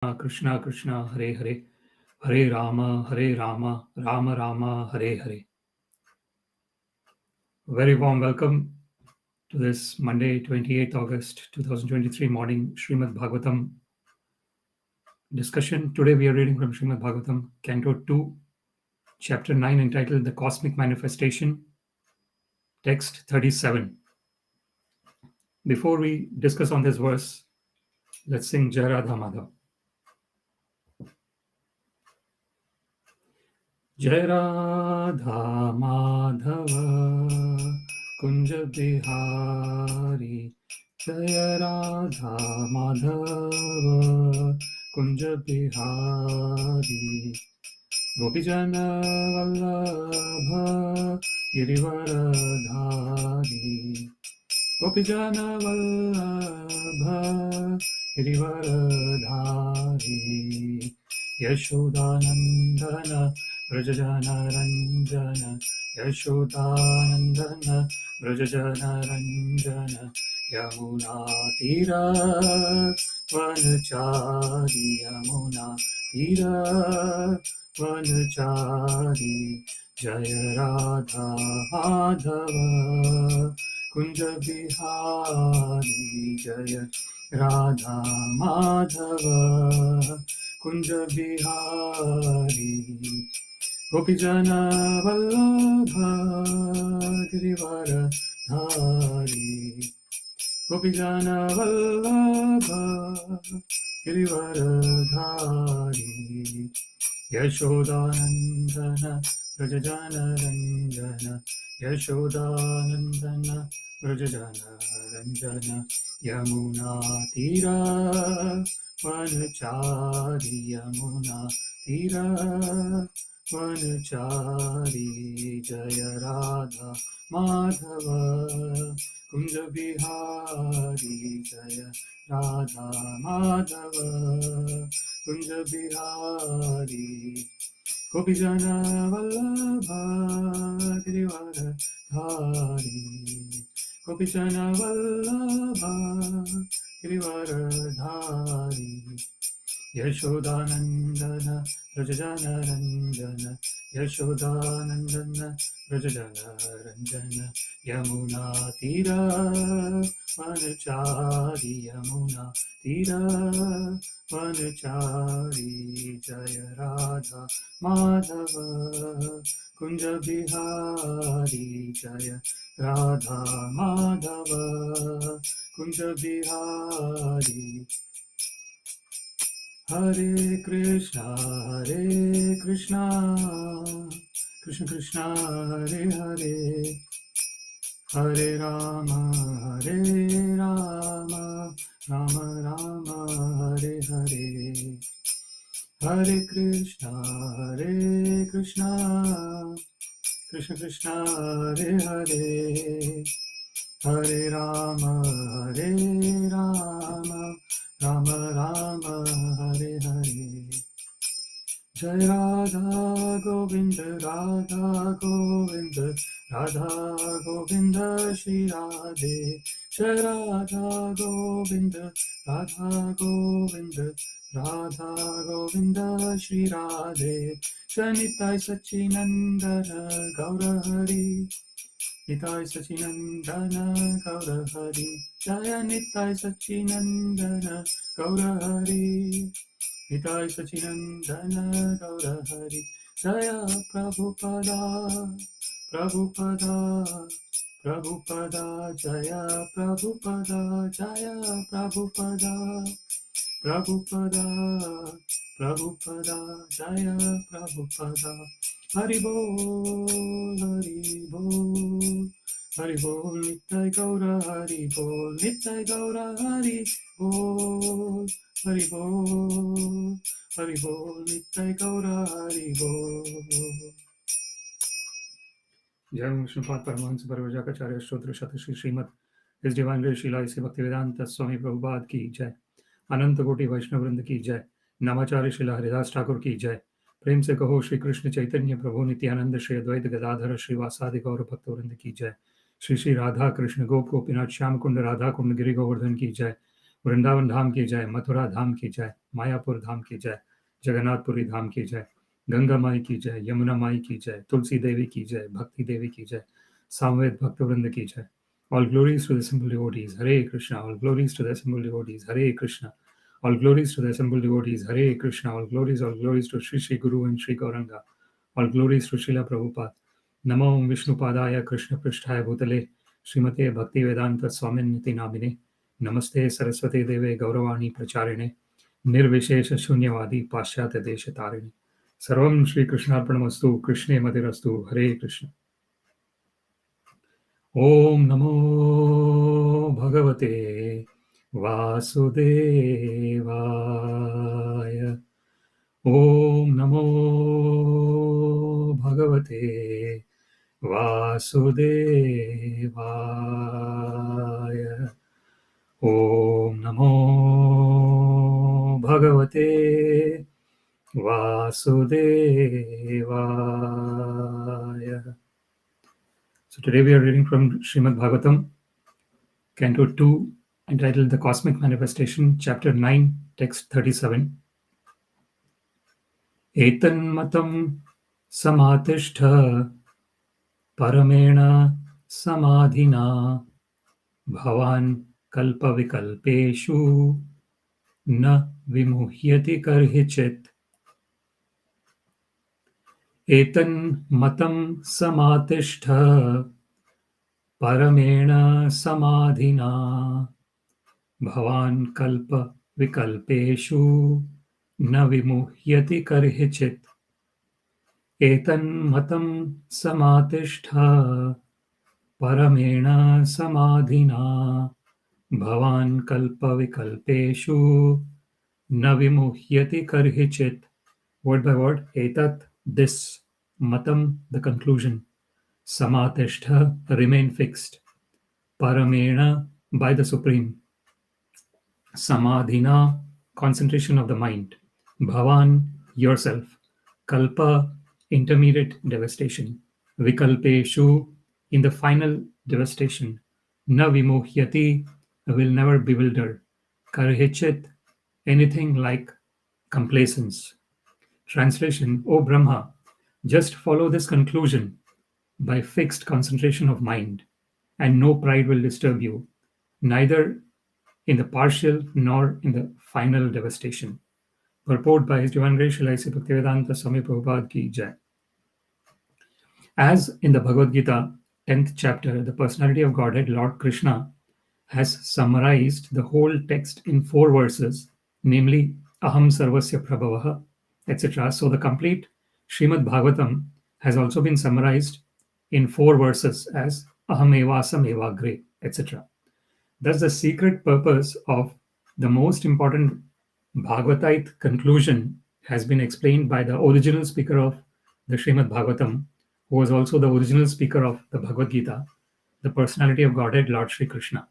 Krishna Krishna Hare Hare Hare Rama Rama Rama Hare Hare. Very warm welcome to this Monday, 28th August 2023 morning Śrīmad-Bhāgavatam discussion. Today we are reading from Śrīmad-Bhāgavatam, Canto 2, Chapter 9, entitled The Cosmic Manifestation, text 37. Before we discuss on this verse, let's sing Jai Radha Madhava. Jai Radha Madhava Kunja Bihari, Jai Radha Madhava Kunja Bihari, Gopijana Vallabha Girivaradhari, Gopijana Vallabha Girivaradhari, Yashodanandana Vrajajana Ranjana, Yashodanandana Vrajajana Ranjana, Yamuna Tira Vanachari, Yamuna Tira Vanachari, Jaya Radha Madhava Kunja Bihari, Jaya Radha Madhava Kunja Bihari, Gopijana Vallabha Girivaradhari, Gopijana Vallabha Girivaradhari, Yashodanandana Vrajajana Ranjana, Yashodanandana Vrajajana Ranjana, Yamuna Tira Vanachari, Yamuna Tira Vanachari, Jaya Radha Madhava Kunja Bihari, Jaya Radha Madhava Kunja Bihari, Gopijana Vallabha Girivaradhari, Gopijana Vallabha Girivaradhari, Yashodanandana Vrajajana Ranjana, Yashodanandana Vrajajana Ranjana, Yamuna Tira Vanachari, Yamuna Tira Vanachari, Jaya Radha Madhava Kunja Bihari, Jaya Radha Madhava Kunja Bihari, Hare Krishna Krishna Krishna Hare Hare, Hare Rama Rama Rama Hare Hare, Hare Krishna Krishna Krishna Hare Hare, Hare Rama Rama Rama Hare Hare, Jai Radha Govinda Radha Govinda Radha Govinda Shri Radhe, Jai Radha Govinda Radha Govinda Radha Govinda Shri Radhe, Jai Nitai Sachinandana Gaura Hari, Nitai Sachinandana Gaura Hari, Jaya Nitai Sachinandana Gaura Hari, Nitai Sachinandana Gaura Hari, Jaya Prabhupada Prabhupada Prabhupada, Jaya Prabhupada, Jaya Prabhupada Prabhupada Prabhupada, Jaya Prabhupada, Hari Bol, Hari Bol, Hari Bol, Nitai Gaura Hari Bol, Nitai Gaura Hari Bol, Hari Bol, Hari Bol, Nitai Gaura Hari Bol. Jai Vishnupada Paramahansa Paravajakacharya Stottra Shatashi Śrīmad His Divine Grace Srila Isi Bhaktivedanta Swami Prabhupada ki Jai, Ananta Koti Vaishnav Vrinda ki Jai, Namacharya Srila Haridas Thakur ki Jai, प्रेम से कहो श्री कृष्ण चैतन्य प्रभु नित्यानंद श्री अद्वैत गदाधर श्रीवासादि गौर भक्तवृंद की जय, श्री श्री राधा कृष्ण गोप गोपीनाथ श्याम कुंड राधा कुंड गिरि गोवर्धन की जय, वृंदावन धाम की जय, मथुरा धाम की जय, मायापुर धाम की जय, जगन्नाथपुरी धाम की जय, गंगा माई की जय, यमुना माई की जय, तुलसी देवी की जय, भक्ति देवी की जय, सामवेद भक्तवृंद की जय. All glories to the assembled devotees, Hare Krishna. All glories to the assembled devotees, Hare Krishna. All glories to the assembled devotees, Hare Krishna. All glories to Sri Sri Guru and Sri Gauranga. All glories to Srila Prabhupada. Namo Vishnupadaya Krishna Pristhaya Bhutale Srimate Bhakti Vedanta Swaminiti Namine. Namaste Saraswati Deve Gauravani Pracharine. Nirvishesha Shunyavadi Paschatya Desha Tarini. Sarvam Shri Krishna Arpanamastu Krishne Madirastu Hare Krishna. Om Namo Bhagavate Vasudevaya. Om Namo Bhagavate Vasudevaya. Om Namo Bhagavate Vasudevaya. So today we are reading from Śrīmad-Bhāgavatam, Canto 2, entitled The Cosmic Manifestation, Chapter 9, Text 37. Etan mataṁ samātiṣṭha parameṇa samādhinā bhavān kalpa-vikalpeṣu na vimuhyati karhicit. Etan mataṁ samātiṣṭha parameṇa samādhinā bhavān kalpa-vikalpeṣu na vimuhyati karhicit. Etan mataṁ samātiṣṭha parameṇa samādhinā bhavān kalpa-vikalpeṣu na vimuhyati karhicit. Word by word, etat, this, matam, the conclusion, samātiṣṭha, remain fixed, parameṇa, by the supreme, samādhinā, concentration of the mind, bhavān, yourself, kalpa, intermediate devastation, vikalpeṣu, in the final devastation, na vimuhyati, will never bewilder, karhicit, anything like complacence. Translation, O Brahma, just follow this conclusion by fixed concentration of mind, and no pride will disturb you, neither in the partial nor in the final devastation. Purport by His Divine Grace Srila Bhaktivedanta Swami Prabhupada ki Jai. As in the Bhagavad Gita, 10th chapter, the personality of Godhead, Lord Krishna, has summarized the whole text in 4 verses, namely, Aham Sarvasya Prabhavaha, etc. So the complete Śrīmad-Bhāgavatam has also been summarized in 4 verses as Aham Evasam Evagre, etc. Thus, the secret purpose of the most important Bhagavatite conclusion has been explained by the original speaker of the Śrīmad-Bhāgavatam, who was also the original speaker of the Bhagavad Gita, the personality of Godhead, Lord Sri Krishna.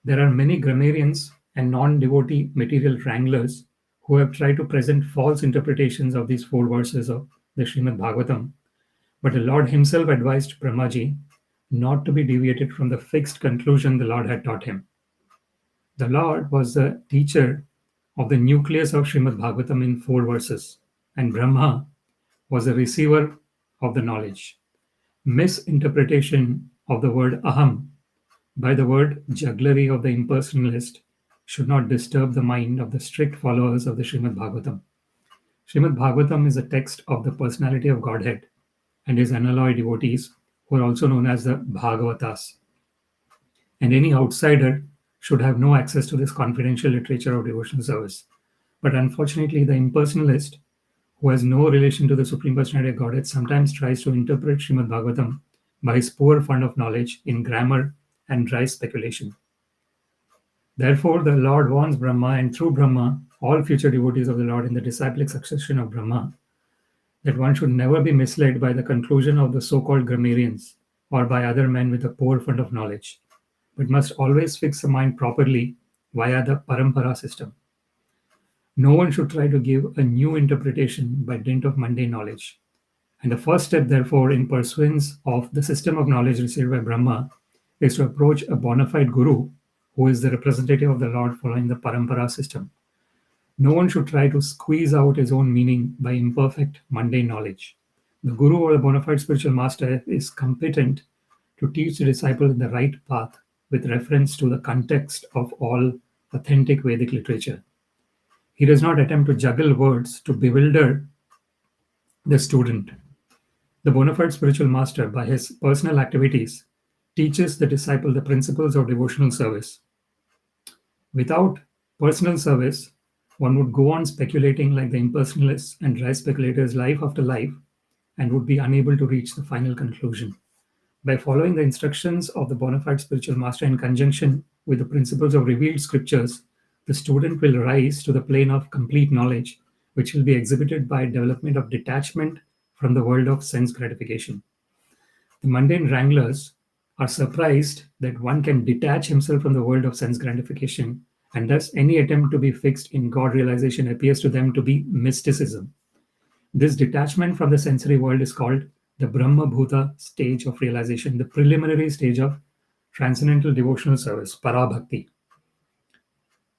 There are many grammarians and non-devotee material wranglers who have tried to present false interpretations of these 4 verses of the Śrīmad-Bhāgavatam, but the Lord himself advised Brahmaji not to be deviated from the fixed conclusion the Lord had taught him. The Lord was the teacher of the nucleus of Śrīmad-Bhāgavatam in 4 verses, and Brahma was the receiver of the knowledge. Misinterpretation of the word aham by the word jugglery of the impersonalist should not disturb the mind of the strict followers of the Śrīmad-Bhāgavatam. Śrīmad-Bhāgavatam is a text of the personality of Godhead and his unalloyed devotees, who are also known as the Bhagavatas. And any outsider should have no access to this confidential literature of devotional service. But unfortunately, the impersonalist, who has no relation to the Supreme Personality of Godhead, sometimes tries to interpret Śrīmad-Bhāgavatam by his poor fund of knowledge in grammar and dry speculation. Therefore, the Lord warns Brahma, and through Brahma, all future devotees of the Lord in the disciplic succession of Brahma, that one should never be misled by the conclusion of the so-called grammarians or by other men with a poor fund of knowledge, but must always fix the mind properly via the parampara system. No one should try to give a new interpretation by dint of mundane knowledge. And the first step, therefore, in pursuance of the system of knowledge received by Brahma is to approach a bona fide guru who is the representative of the Lord following the parampara system. No one should try to squeeze out his own meaning by imperfect, mundane knowledge. The guru or the bona fide spiritual master is competent to teach the disciple in the right path with reference to the context of all authentic Vedic literature. He does not attempt to juggle words to bewilder the student. The bona fide spiritual master, by his personal activities, teaches the disciple the principles of devotional service. Without personal service, one would go on speculating like the impersonalists and dry speculators life after life and would be unable to reach the final conclusion. By following the instructions of the bona fide spiritual master in conjunction with the principles of revealed scriptures, the student will rise to the plane of complete knowledge, which will be exhibited by development of detachment from the world of sense gratification. The mundane wranglers are surprised that one can detach himself from the world of sense gratification, and thus any attempt to be fixed in God realization appears to them to be mysticism. This detachment from the sensory world is called the Brahma Bhuta stage of realization, the preliminary stage of transcendental devotional service, parabhakti.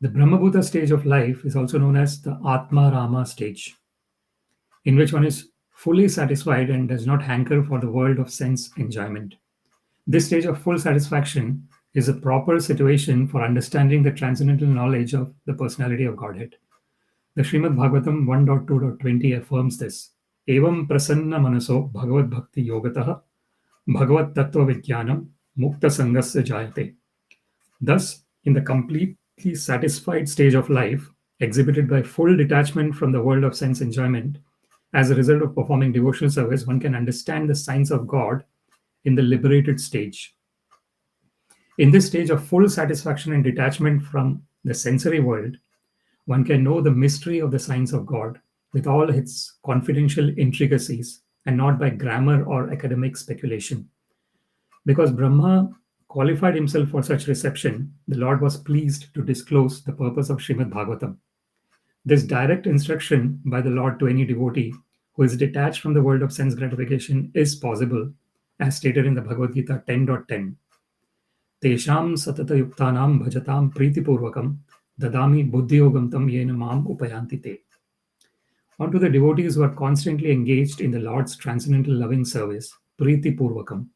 The Brahma Bhuta stage of life is also known as the Atma Rama stage, in which one is fully satisfied and does not hanker for the world of sense enjoyment. This stage of full satisfaction is a proper situation for understanding the transcendental knowledge of the personality of Godhead. The Śrīmad-Bhāgavatam 1.2.20 affirms this. Evam prasanna manaso bhagavad bhakti yogataha bhagavad tattva vijnanam mukta sangasya jayate. Thus, in the completely satisfied stage of life, exhibited by full detachment from the world of sense enjoyment, as a result of performing devotional service, one can understand the signs of God in the liberated stage. In this stage of full satisfaction and detachment from the sensory world, one can know the mystery of the signs of God with all its confidential intricacies and not by grammar or academic speculation. Because Brahma qualified himself for such reception, the Lord was pleased to disclose the purpose of Śrīmad-Bhāgavatam. This direct instruction by the Lord to any devotee who is detached from the world of sense gratification is possible, as stated in the Bhagavad Gita 10.10. Tesham satata yuktanam bhajatam pritipurvakam dadami buddhiyogam tam yena mam upayanti te. Onto the devotees who are constantly engaged in the Lord's transcendental loving service, pritipurvakam,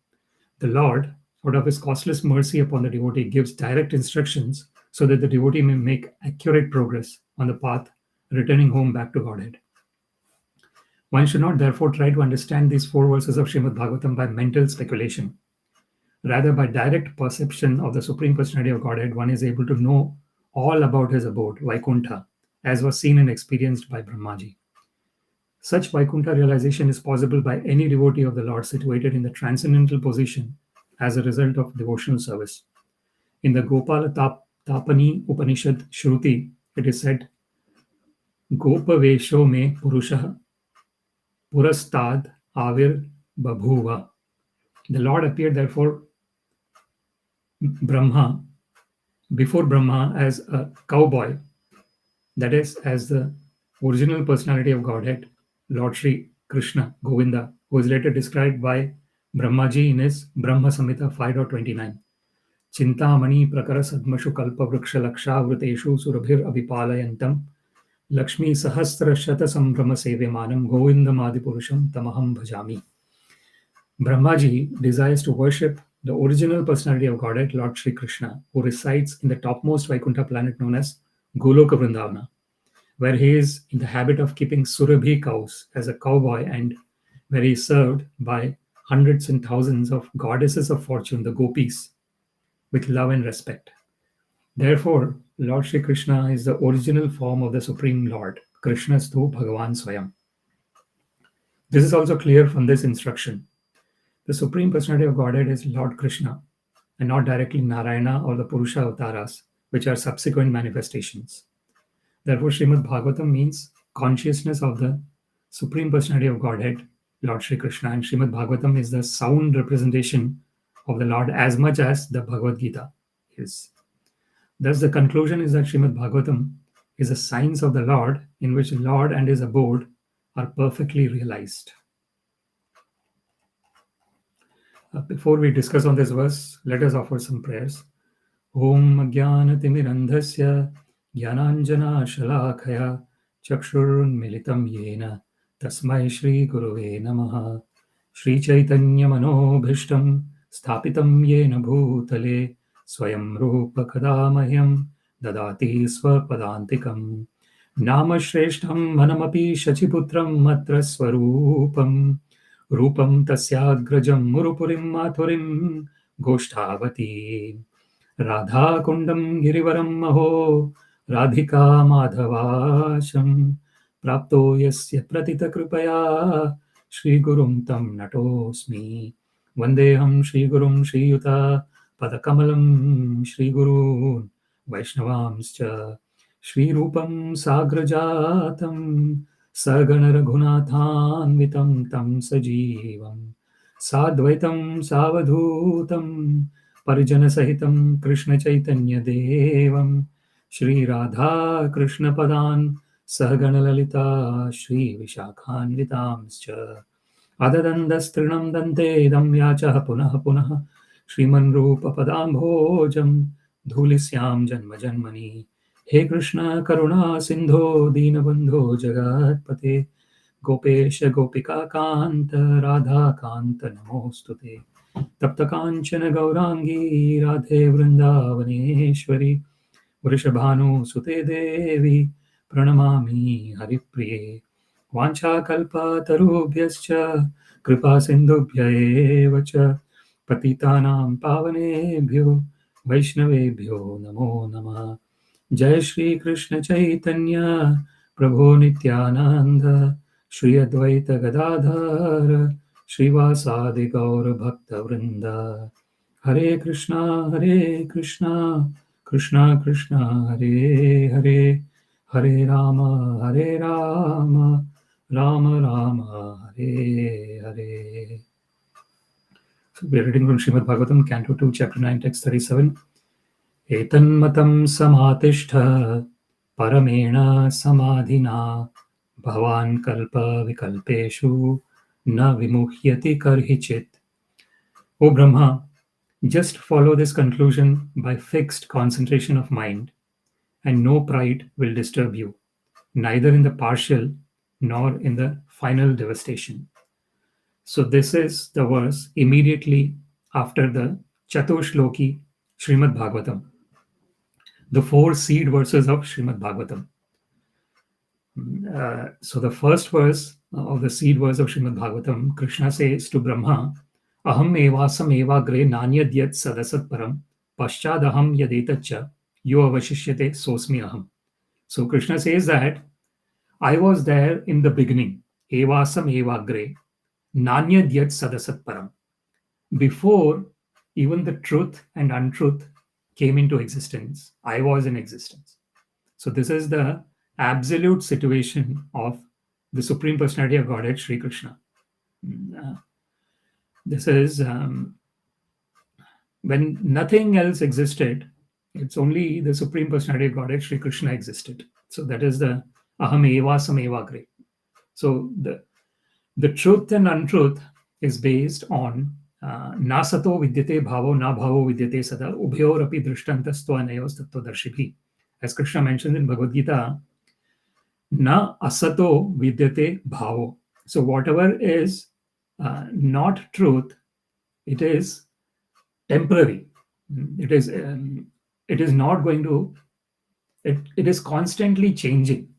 the Lord, out of his costless mercy upon the devotee, gives direct instructions so that the devotee may make accurate progress on the path returning home back to Godhead. One should not therefore try to understand these 4 verses of Śrīmad-Bhāgavatam by mental speculation. Rather, by direct perception of the Supreme Personality of Godhead, one is able to know all about his abode, Vaikuntha, as was seen and experienced by Brahmaji. Such Vaikuntha realization is possible by any devotee of the Lord situated in the transcendental position as a result of devotional service. In the Gopala Tapani Upanishad Shruti, it is said, Gopavesho me Purusha Purastad Avir Babhuva. The Lord appeared therefore before Brahma as a cowboy, that is, as the original personality of Godhead, Lord Shri Krishna, Govinda, who is later described by Brahmaji in his Brahma Samhita 5.29. Chintamani prakara sadmashu kalpa vriksha laksha vruteshu surabhir abhipalayantam Lakshmi sahasra shata sambrahma sevemanam Govindam adipurusham tamaham bhajami. Brahmaji desires to worship the original personality of Godhead, Lord Shri Krishna, who resides in the topmost Vaikuntha planet known as Goloka Vrindavana, where he is in the habit of keeping Surabhi cows as a cowboy and where he is served by hundreds and thousands of goddesses of fortune, the gopis, with love and respect. Therefore, Lord Shri Krishna is the original form of the Supreme Lord, Krishnastu Bhagavan Swayam. This is also clear from this instruction. The Supreme Personality of Godhead is Lord Krishna and not directly Narayana or the Purusha avatars, which are subsequent manifestations. Therefore, Śrīmad-Bhāgavatam means consciousness of the Supreme Personality of Godhead, Lord Shri Krishna, and Śrīmad-Bhāgavatam is the sound representation of the Lord as much as the Bhagavad Gita is. Thus, the conclusion is that Śrīmad-Bhāgavatam is a science of the Lord in which the Lord and his abode are perfectly realized. Before we discuss on this verse, let us offer some prayers. Om Jnana Timirandhasya Jnananjana Shalakaya Chakshurunmilitam Yena Tasmai Shri Gurave Namaha. Shri Chaitanya Manobhishtam Sthapitam Yena Bhutale Swayam Rupa Kadamahyam Dadati Swapadantikam Namashreshtham Manamapi Shachiputram Matra Swarupam Rupam Tasyagrajam Murupurim Mathurim Goshthavati Radha Kundam Girivaram Maho Radhika Madhavasham Prapto Yasya Pratita Kripaya Shri Gurum Tam Natosmi Vandeham Shri Gurum Shri Yuta Padakamalam Shri Gurun Vaishnavamscha Shri Rupam Sagrajatam Sargana Raghunathanvitam Tam Sajivam Sadvaitam Savadhutam Parijana Sahitam Krishna Chaitanya Devam Shri Radha Krishna Padan Sahagana Lalita Shri Vishakhanvitamscha Adadandastrinam Dante Idam Yacha Punaha Punaha Shriman Rupa Padambhojam Dhulisyam Janma Janmani He Krishna Karuna Sindho Dinabandho Jagatpate Gopesha Gopika Kanta Radha Kanta Namostute तप्त कांचन गौरांगी राधे वृंदावनेश्वरी वृषभानुसुते देवी प्रणमामि हरिप्रिये वाञ्छाकल्पतरुभ्यश्च कृपा सिन्धुभ्य एव च पतितानां पावनेभ्यो वैष्णवेभ्यो नमो नमः जय श्री कृष्ण चैतन्य प्रभो नित्यानंद श्री अद्वैत गदाधर श्रीवासादि गौर भक्त वृंदा हरे Krishna Krishna Krishna Hare Hare Hare Ram Ram Ram Hare Hare. So we are reading from Śrīmad-Bhāgavatam, Canto 2, Chapter 9, Text 37. Etan mataṁ samātiṣṭha parameṇa samādhinā bhavān kalpa-vikalpeṣu na vimuhyati karhicit. O Brahma, just follow this conclusion by fixed concentration of mind, and no pride will disturb you, neither in the partial nor in the final devastation. So this is the verse immediately after the Chatushloki Śrīmad-Bhāgavatam, the 4 seed verses of Śrīmad-Bhāgavatam. So the first verse of the seed verse of Śrīmad-Bhāgavatam, Krishna says to Brahma, Aham evasam evagre nanyadyat sadasat param paschadaham yadetacha yo avashishyate sosmi aham. So Krishna says that I was there in the beginning, evasam evagre nanyadyat sadasat param. Before even the truth and untruth came into existence, I was in existence. So this is the absolute situation of the Supreme Personality of Godhead, Sri Krishna. This is when nothing else existed, it's only the Supreme Personality of Godhead, Sri Krishna existed. So that is the aham evasam evagre. So the truth and untruth is based on na sato vidyate bhavo na bhavo vidyate sada ubhyor api drishtantastva anayos tattvadarshibhi. As Krishna mentions in Bhagavad Gita, na asato vidyate bhavo. So whatever is not truth, it is temporary. It is not going to. It is constantly changing.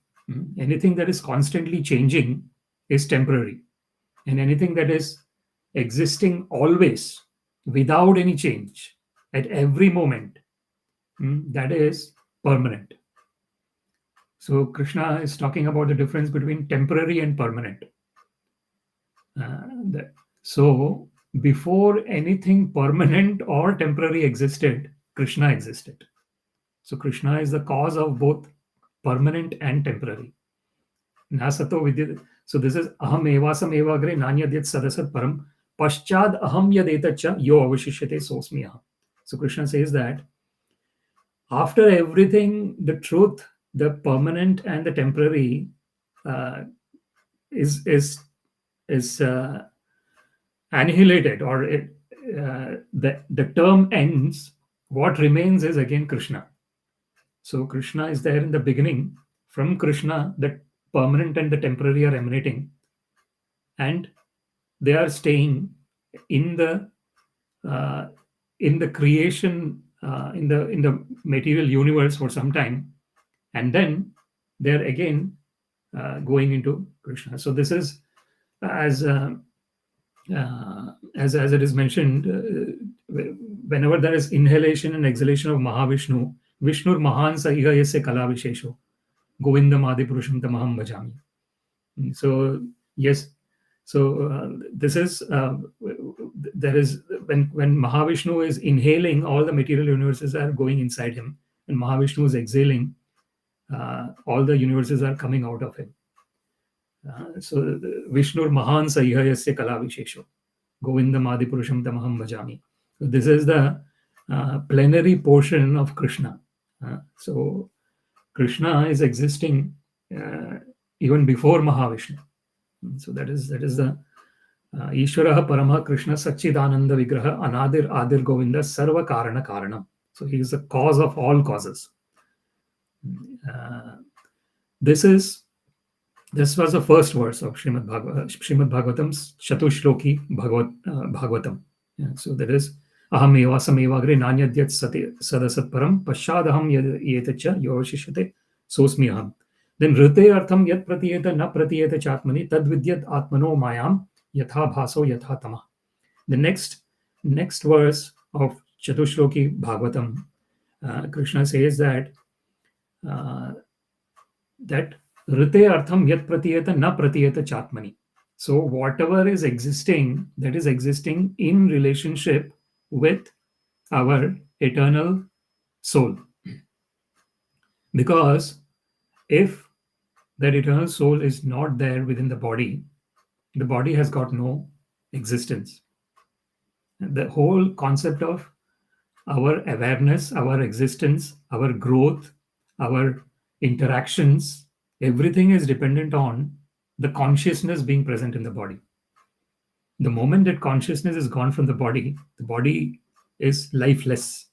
Anything that is constantly changing is temporary, and anything that is existing always without any change at every moment, that is permanent. So Krishna is talking about the difference between temporary and permanent. So before anything permanent or temporary existed, Krishna existed. So Krishna is the cause of both permanent and temporary. Nasato vidyate. So this is aham evasam evagre nanyadyat sadasat param paschad aham yadetacha yo avashishyate sosmi aham. So Krishna says that after everything, the truth, the permanent and the temporary is annihilated, or the term ends. What remains is again Krishna. So Krishna is there in the beginning. From Krishna, the permanent and the temporary are emanating, and they are staying in the creation, in the material universe for some time, and then they're again going into Krishna. So this is as it is mentioned, whenever there is inhalation and exhalation of Mahavishnu, Vishnur Mahan sa iha yasya kalpa-vikalpeṣu, Govinda Madipurusham tamaham bhajami. So yes, so this is there is when Mahavishnu is inhaling, all the material universes are going inside him, and Mahavishnu is exhaling, all the universes are coming out of him. So Vishnur Mahan sa iha yasya kalpa-vikalpeṣu, Govinda Madipurusham tamaham bhajami. So this is the plenary portion of Krishna. So Krishna is existing even before Mahavishnu. So that is the Ishvara Parama Krishna Satchidananda Vigraha Anadir Adir Govinda Sarva Karana Karanam. So he is the cause of all causes. This was the first verse of Śrīmad-Bhāgavatam's Chatushloki Bhagavatam. So that is Aham eva samevagre nanyadyat sadasat param paschadaham yetacha yoshishyate sosmi aham. Then rite artham yat pratiyeta na pratiyeta chatmani tad vidyat atmano mayam yatha bhaso yatha tama. The next verse of Chatushloki Bhagavatam, Krishna says that rite artham yat pratiyeta na pratiyeta chatmani. So whatever is existing, that is existing in relationship with our eternal soul. Because if that eternal soul is not there within the body has got no existence. The whole concept of our awareness, our existence, our growth, our interactions, everything is dependent on the consciousness being present in the body. The moment that consciousness is gone from the body is lifeless.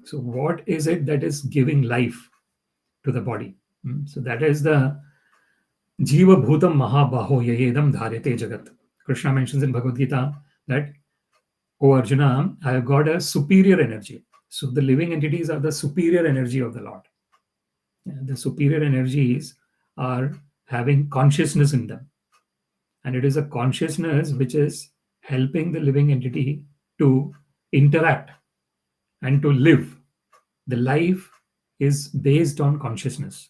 So what is it that is giving life to the body? So that is the Jiva Bhutam Mahabaho Yayedam Dharete Jagat. Krishna mentions in Bhagavad Gita that, O Arjuna, I have got a superior energy. So the living entities are the superior energy of the Lord. The superior energies are having consciousness in them. And it is a consciousness which is helping the living entity to interact and to live. The life is based on consciousness.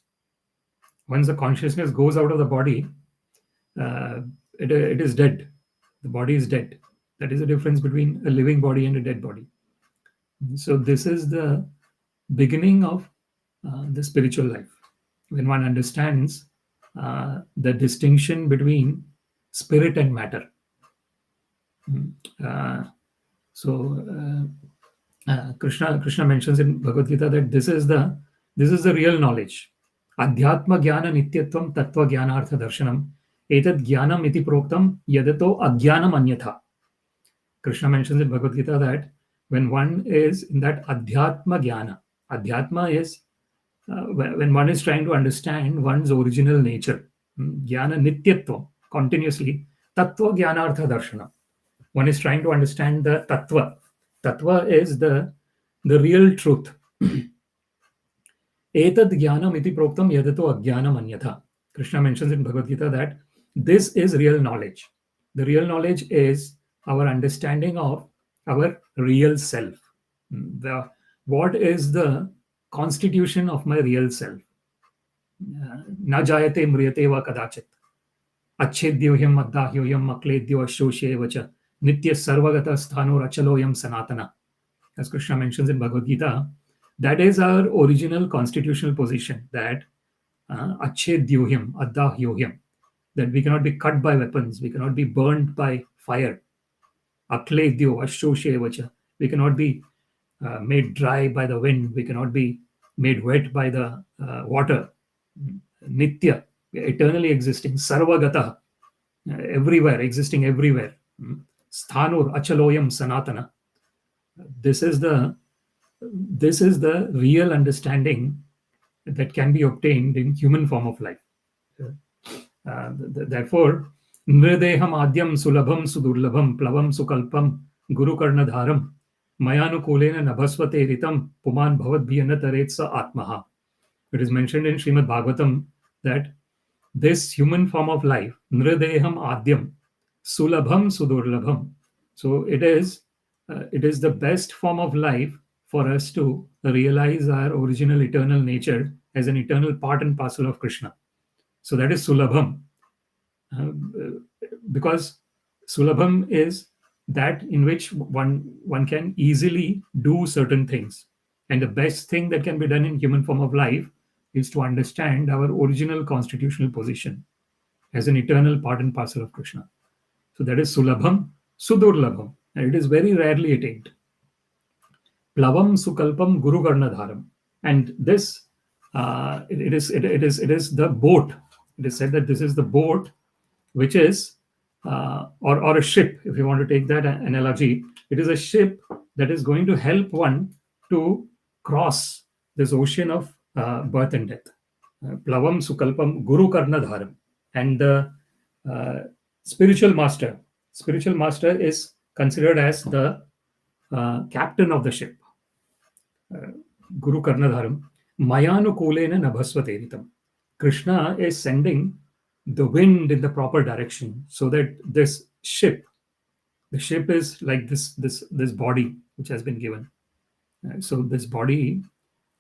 Once the consciousness goes out of the body, it is dead. The body is dead. That is the difference between a living body and a dead body. So this is the beginning of the spiritual life. When one understands the distinction between spirit and matter. Krishna mentions in Bhagavad Gita that this is the real knowledge. Adhyatma jnana nityatvam tattva jnanartha darshanam etad jnanam iti proktam yadato ajnanam anyatha. Krishna mentions in Bhagavad Gita that when one is in that adhyatma jnana is when one is trying to understand one's original nature, jnana nityatvam, continuously, tattva jnanartha darshana. One is trying to understand the tattva. Tattva is the real truth. Etad jnanam iti proktam yadato ajnanam anyatha. Krishna mentions in Bhagavad Gita that this is real knowledge. The real knowledge is our understanding of our real self. What is the constitution of my real self? Na jayate mriyate va kadachit. Achedyohyam addahyohyam akledyo ashoshevacha nitya sarvagata sthano rachaloyam sanātana. As Krishna mentions in Bhagavad Gita, that is our original constitutional position, that achedyohyam addahyohyam, that we cannot be cut by weapons, we cannot be burned by fire. Akledyo ashoshevacha, we cannot be made dry by the wind, we cannot be made wet by the water. Nitya, eternally existing. Sarvagata, everywhere, existing everywhere. Sthanur achaloyam sanātana. This is the this is the real understanding that can be obtained in human form of life. Therefore, nrideham adyam sulabham sudurlabham plavam sukalpam gurukarnadharam mayanukulena nabhasvate ritam puman bhavadbhiyanataretsa atmaha. It is mentioned in Śrīmad-Bhāgavatam that this human form of life, nrideham adyam sulabham sudurlabham. So it is the best form of life for us to realize our original eternal nature as an eternal part and parcel of Krishna. So that is sulabham, because sulabham is that in which one can easily do certain things. And the best thing that can be done in human form of life is to understand our original constitutional position as an eternal part and parcel of Krishna. So that is sulabham, sudurlabham, and it is very rarely attained. Plavam sukalpam guru karnadharam, and this it is the boat. It is said that this is the boat, which is or a ship, if you want to take that analogy. It is a ship that is going to help one to cross this ocean of birth and death. Plavam sukalpam guru karnadharam, and the spiritual master is considered as the captain of the ship. Guru karnadharam mayanukulena nabhasvate ritam. Krishna is sending the wind in the proper direction, so that this ship, the ship is like this body which has been given. So this body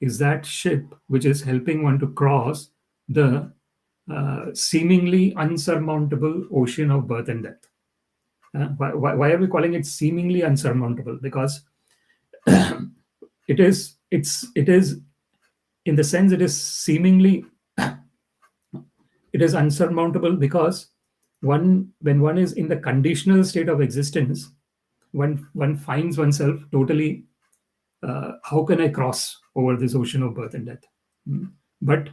is that ship which is helping one to cross the seemingly unsurmountable ocean of birth and death. Why are we calling it seemingly unsurmountable? Because it is in the sense it is seemingly it is unsurmountable because when one is in the conditional state of existence, one finds oneself totally how can I cross over this ocean of birth and death? But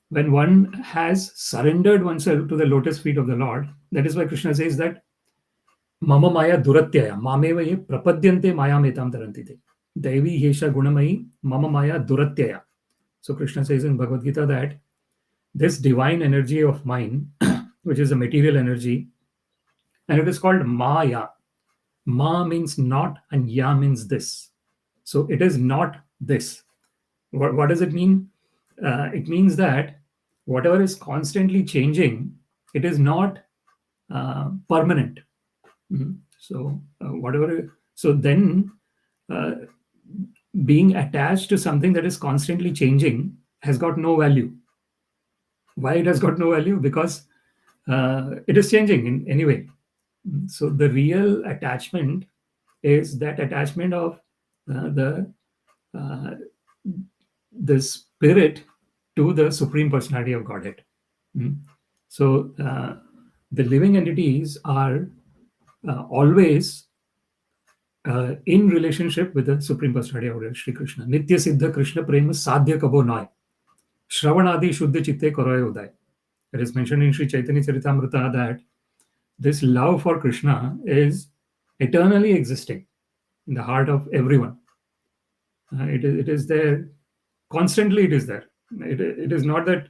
when one has surrendered oneself to the lotus feet of the Lord, that is why Krishna says that mama maya duratyaya mameva ye prapadyante mayam etam tarantite devi yesha gunamayi mama maya duratyaya. So Krishna says in Bhagavad Gita that this divine energy of mine, which is a material energy, and it is called maya. Ma means not and ya means this. So it is not this. What does it mean? It means that whatever is constantly changing, it is not permanent. So then being attached to something that is constantly changing has got no value. Why it has got no value? Because it is changing in any way. So the real attachment is that attachment of the spirit to the Supreme Personality of Godhead. So the living entities are always in relationship with the Supreme Personality of Godhead, Shri Krishna. Nitya Siddha Krishna Prema Sadhya Kabo Noy. Shravanadi Shuddha Chitte Koroy Uday. It is mentioned in Sri Chaitanya Charitamrita that this love for Krishna is eternally existing in the heart of everyone. It is there. Constantly it is there. It is not that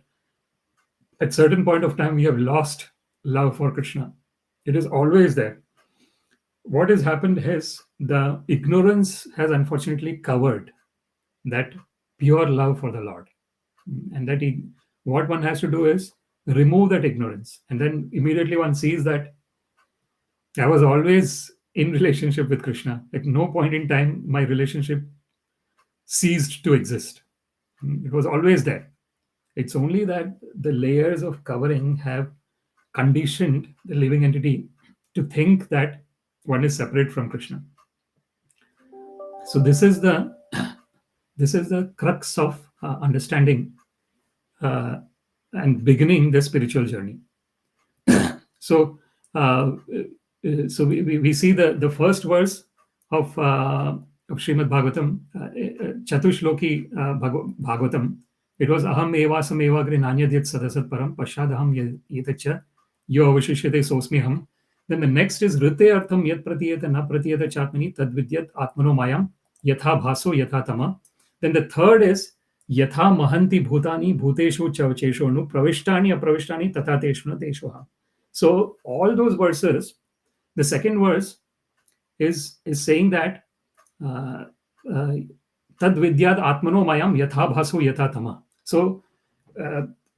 at certain point of time we have lost love for Krishna. It is always there. What has happened is the ignorance has unfortunately covered that pure love for the Lord. And that what one has to do is remove that ignorance. And then immediately one sees that I was always in relationship with Krishna. At no point in time my relationship ceased to exist. It was always there. It's only that the layers of covering have conditioned the living entity to think that one is separate from Krishna. So this is the crux of understanding and beginning the spiritual journey. So we see the first verse of Śrīmad-Bhāgavatam, Chatushloki Bhagavatam. It was aham evasam evagre nanyadyat sadasat param pashadaham yetacha yo avashishyate sosmiham. Then the next is rite artham yat pratiyata na pratiyata chatmani tadvidyat atmano mayam yatha bhaso yatha tama. Then the third is yatha mahanti bhutani bhuteshu chavcheshonu pravishtani apravishtani tatha teshuna teshoha. So all those verses, the second verse is saying that tad vidyad atmano mayam yatha bhaso yatha tama. So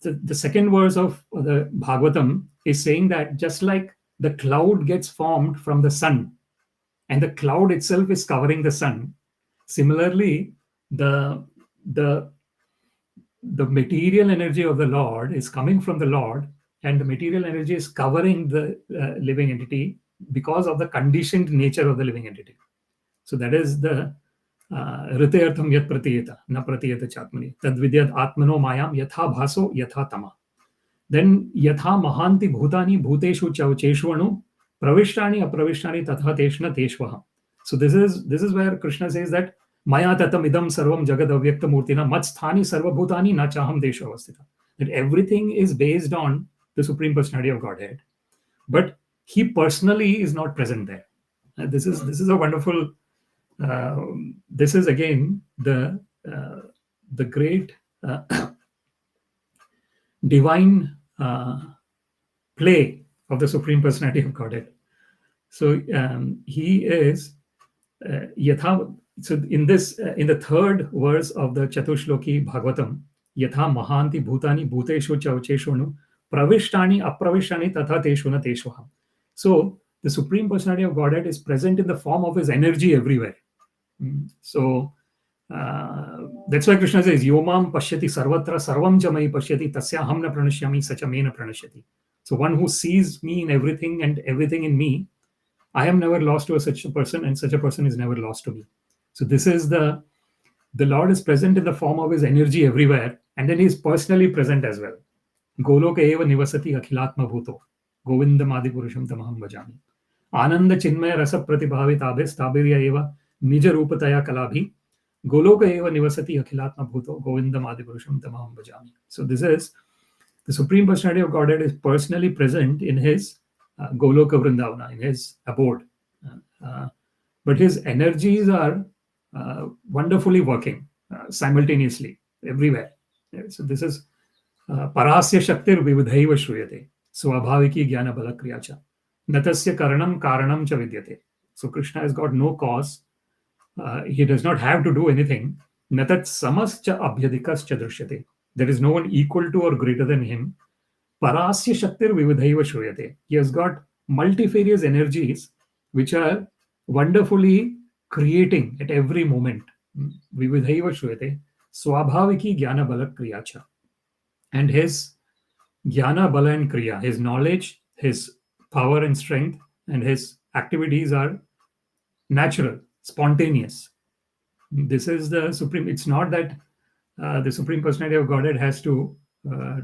the second verse of the Bhagavatam is saying that just like the cloud gets formed from the sun, and the cloud itself is covering the sun, similarly, the material energy of the Lord is coming from the Lord, and the material energy is covering the living entity because of the conditioned nature of the living entity. So that is the ritayartham yat pratiyeta na pratiyeta chatmani tad vidyat atmano mayam yatha bhaso yatha tama. Then yatha mahanti bhutani bhuteshu chavcheshvanu pravishtani apravishtani tatha teshna teshvaha. So this is where Krishna says that maya tatam idam sarvam jagad avyakta murtina matsthani sarvabhutani na chaham desha avastita. That everything is based on the Supreme Personality of Godhead, but he personally is not present there. This is a wonderful. This is again the great divine play of the Supreme Personality of Godhead. So he is yatha. So in the third verse of the Chatushloki Bhagavatam, yatha mahanti bhutani bhuteshu chavcheshonu pravishtani apravishtani tatha teshuna teshoha. So the Supreme Personality of Godhead is present in the form of his energy everywhere. So that's why Krishna says, Yomam pashyati sarvatra sarvam jamai pashyati tasya ham na pranashyami sacha me na pranashyati. So one who sees me in everything and everything in me, I am never lost to such a person, and such a person is never lost to me. So this is the Lord is present in the form of his energy everywhere, and then he is personally present as well. Goloka eva nivasati akhilatma bhuto Govinda madipurusham tamaham bhajami. Ananda chinmaya rasa pratibhavi tabes tabirya eva nija rupataya kalabhi Goloka eva nivasati akhilatma bhuto Govinda madipurusham tamaham bhajami. So this is the Supreme Personality of Godhead is personally present in his Goloka Vrindavana, in his abode. But his energies are wonderfully working simultaneously everywhere. So this is parasya shaktir vividhaiva shruyate swabhaviki jnana bala kriyacha natasya karanam karanam cha vidyate. So Krishna has got no cause. He does not have to do anything. Natat samascha abhyadikas drishyate. There is no one equal to or greater than him. Parasya shaktir vividhaiva shruyate. He has got multifarious energies which are wonderfully creating at every moment. Vividhaiva shruyate swabhaviki jnana bala kriyacha. And his jnana bala and kriya, his knowledge, his power and strength, and his activities are natural, spontaneous. This is the Supreme. It's not that the Supreme Personality of Godhead has to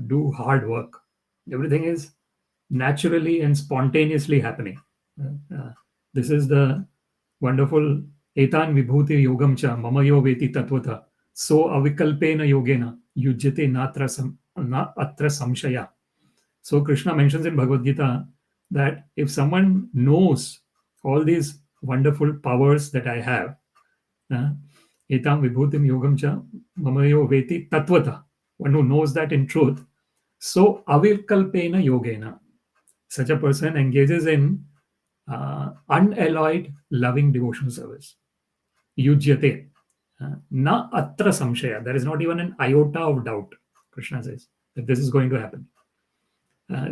do hard work. Everything is naturally and spontaneously happening. This is the wonderful etan vibhuti yogam cha mamayo veti tatvata so avikalpena yogena yujyate na atra samshaya. So Krishna mentions in Bhagavad Gita that if someone knows all these wonderful powers that I have, etam vibhutim yogam cha mamayo veti tatvata, one who knows that in truth, so avikalpena yogena, such a person engages in unalloyed loving devotional service. Yujyate na atra samshaya. There is not even an iota of doubt, Krishna says, that this is going to happen.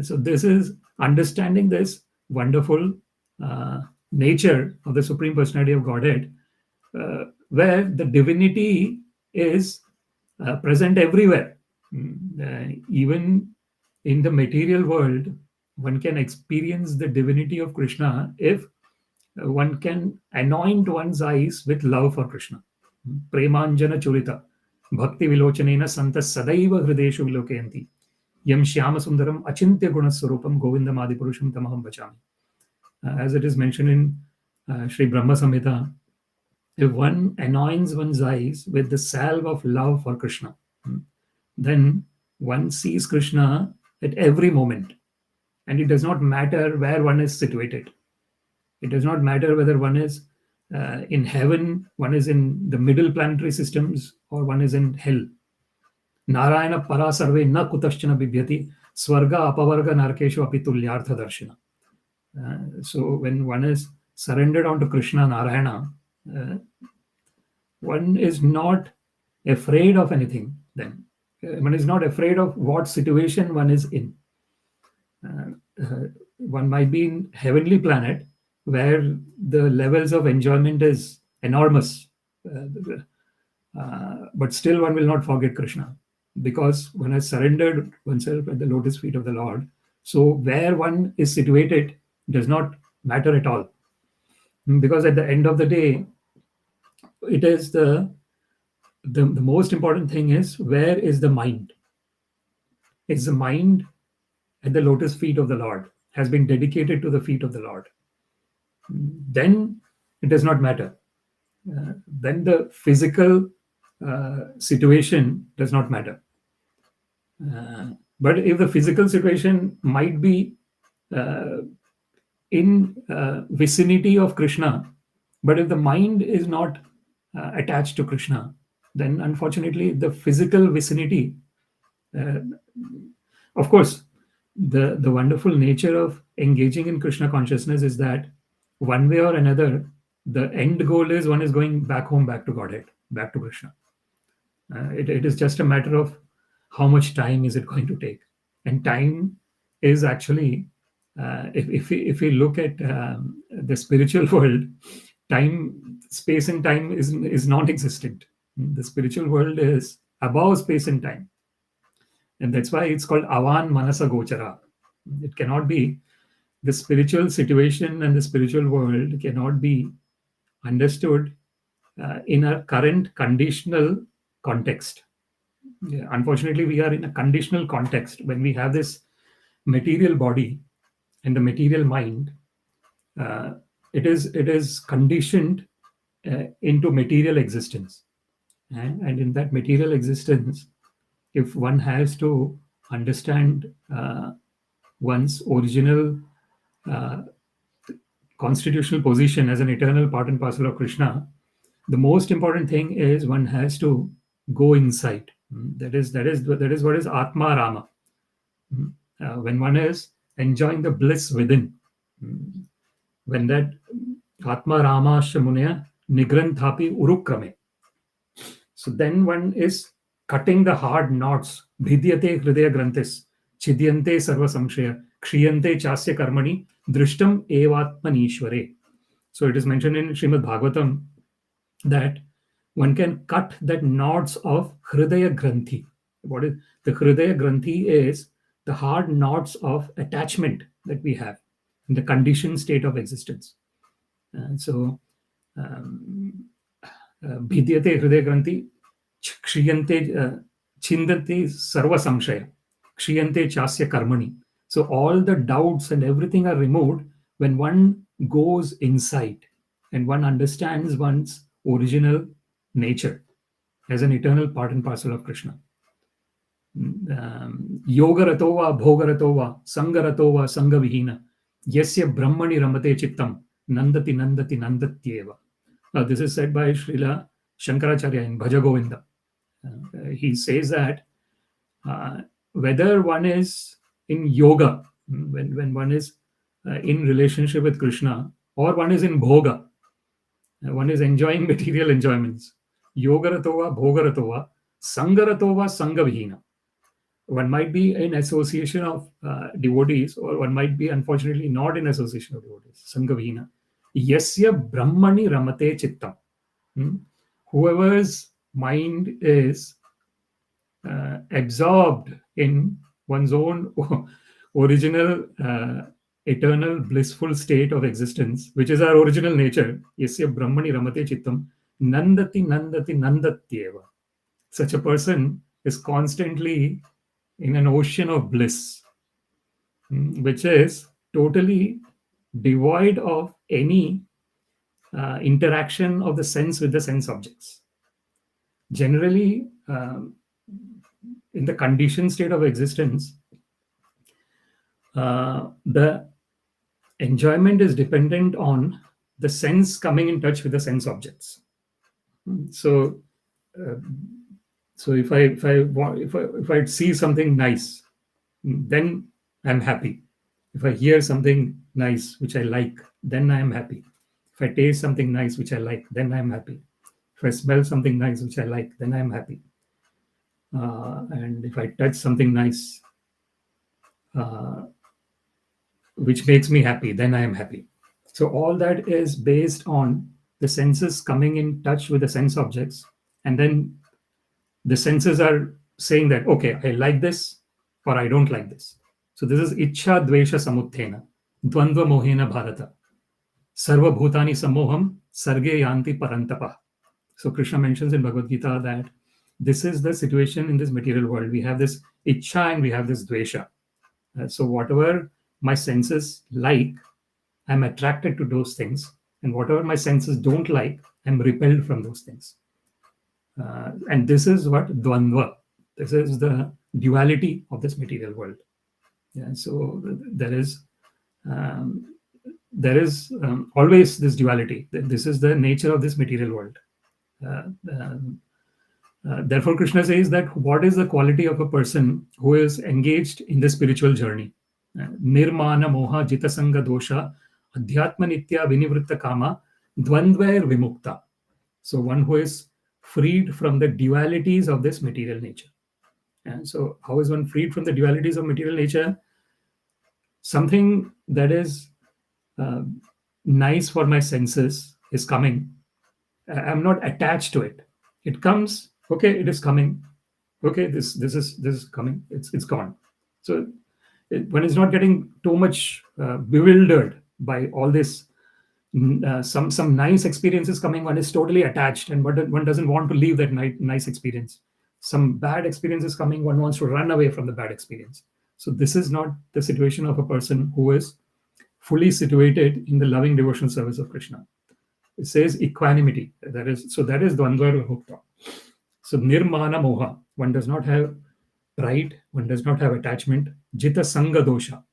So this is understanding this wonderful nature of the Supreme Personality of Godhead, where the divinity is present everywhere. Even in the material world, one can experience the divinity of Krishna if one can anoint one's eyes with love for Krishna. Premanjana churita bhakti vilochanena santa sadaiva hrideshu vilokayanti yam shyama sundaram achintya gunaswarupam govinda madipurusham tamaham bhajami. As it is mentioned in Sri Brahma Samhita, if one anoints one's eyes with the salve of love for Krishna, then one sees Krishna at every moment. And it does not matter where one is situated. It does not matter whether one is in heaven, one is in the middle planetary systems, or one is in hell. Narayana para sarve na kutaschana bibhyati swarga apavarga narkeshu api tulyartha darshina. So when one is surrendered onto Krishna, Narayana, one is not afraid of anything then. One is not afraid of what situation one is in. One might be in heavenly planet where the levels of enjoyment is enormous, but still one will not forget Krishna, because one has surrendered oneself at the lotus feet of the Lord. So where one is situated does not matter at all, because at the end of the day, it is the most important thing is, where is the mind? Is the mind at the lotus feet of the Lord, has been dedicated to the feet of the Lord? Then it does not matter. Then the physical situation does not matter. But if the physical situation might be in vicinity of Krishna, but if the mind is not attached to Krishna, then unfortunately the physical vicinity, of course, the wonderful nature of engaging in Krishna consciousness is that one way or another, the end goal is one is going back home, back to Godhead, back to Krishna. It is just a matter of how much time is it going to take. And time is actually, if we look at the spiritual world, time, space and time is non-existent. The spiritual world is above space and time. And that's why it's called avan manasa gochara. It cannot be, the spiritual situation and the spiritual world cannot be understood in a current conditional context. Yeah, unfortunately, we are in a conditional context when we have this material body and the material mind. It is conditioned into material existence, and in that material existence, if one has to understand one's original constitutional position as an eternal part and parcel of Krishna, the most important thing is one has to go inside. That is what is Atma Rama. When one is enjoying the bliss within, when that Atma Rama Shamunaya Nigranthapi Urukrame. So then one is cutting the hard knots. Bhidyate hridaya granthis, chidyante sarva samshaya, kshiyante chasya karmani, drishtam evatmanishware. So it is mentioned in Śrīmad-Bhāgavatam that one can cut that knots of hridaya granthi. What is the hridaya granthi? Is the hard knots of attachment that we have in the conditioned state of existence. So bhidyate hridaya granthi, kshiyante chindante sarva samshaya, kshiyante chasya karmani. So all the doubts and everything are removed when one goes inside and one understands one's original nature as an eternal part and parcel of Krishna. Yogaratova bhogaratova sangaratova sangavihina yasya brahmani ramate chittam nandati nandati nandatyeva. This is said by Srila Shankaracharya in Bhaja Govinda. He says that whether one is in yoga, when one is in relationship with Krishna, or one is in bhoga, one is enjoying material enjoyments. Yogaratova bhogaratova sangaratova sangavihina. One might be in association of devotees, or one might be unfortunately not in association of devotees. Sangavihina. Yasya brahmani ramate chittam. Whoever's mind is absorbed in one's own original eternal blissful state of existence, which is our original nature. Yasya brahmani ramate chittam nandati nandati nandatyeva. Such a person is constantly in an ocean of bliss, which is totally devoid of any interaction of the sense with the sense objects. Generally, in the conditioned state of existence, the enjoyment is dependent on the sense coming in touch with the sense objects. So, if I see something nice, then I'm happy. If I hear something nice which I like, then I am happy. If I taste something nice which I like, then I am happy. If I smell something nice which I like, then I am happy. And if I touch something nice which makes me happy, then I am happy. So all that is based on the senses coming in touch with the sense objects, and then the senses are saying that, okay, I like this or I don't like this. So this is ichha dvesha samuthena, dvandva mohena bharata, sarva bhutani samoham, sarge yanti parantapa. So Krishna mentions in Bhagavad Gita that this is the situation in this material world. We have this ichha and we have this dvesha. So whatever my senses like, I'm attracted to those things. And whatever my senses don't like, I'm repelled from those things. And this is what dvandva. This is the duality of this material world. Yeah, so there is always this duality. This is the nature of this material world. Therefore, Krishna says that what is the quality of a person who is engaged in the spiritual journey? Nirmana moha jitasanga dosha adhyatma nitya vinivritta kama dvandvair vimukta. So one who is freed from the dualities of this material nature. And so how is one freed from the dualities of material nature? Something that is nice for my senses is coming. I'm not attached to it. It comes, okay, it is coming. Okay, this is coming. It's gone. So one is not getting too much bewildered by all this. Some nice experiences coming, one is totally attached, and one doesn't want to leave that nice experience. Some bad experiences coming, one wants to run away from the bad experience. So this is not the situation of a person who is fully situated in the loving devotional service of Krishna. It says equanimity. That is Dvandva Vimukta. So nirmana moha, one does not have pride, one does not have attachment. Jita sanga dosha,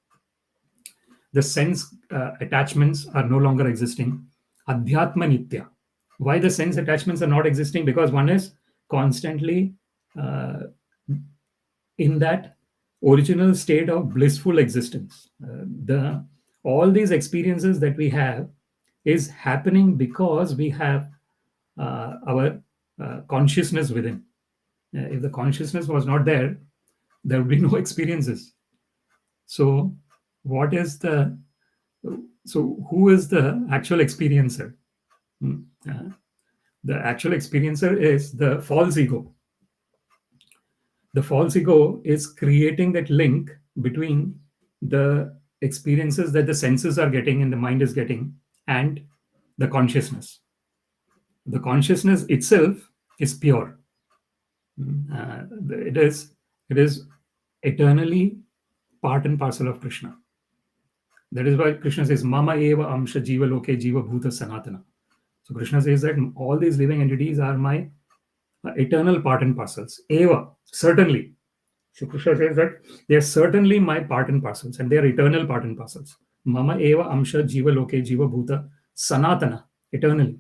the sense attachments are no longer existing. Adhyatma nitya. Why the sense attachments are not existing? Because one is constantly in that original state of blissful existence. All these experiences that we have is happening because we have our consciousness within. If the consciousness was not there, there would be no experiences. So who is the actual experiencer? The actual experiencer is the false ego. The false ego is creating that link between the experiences that the senses are getting and the mind is getting and the consciousness. The consciousness itself is pure. It is eternally part and parcel of Krishna. That is why Krishna says, Mama eva amsha jiva loke jiva bhuta sanātana. So Krishna says that all these living entities are my eternal part and parcels. Eva, certainly. So Krishna says that they are certainly my part and parcels, and they are eternal part and parcels. Mama eva amsha jiva loke jiva bhuta sanātana, eternally.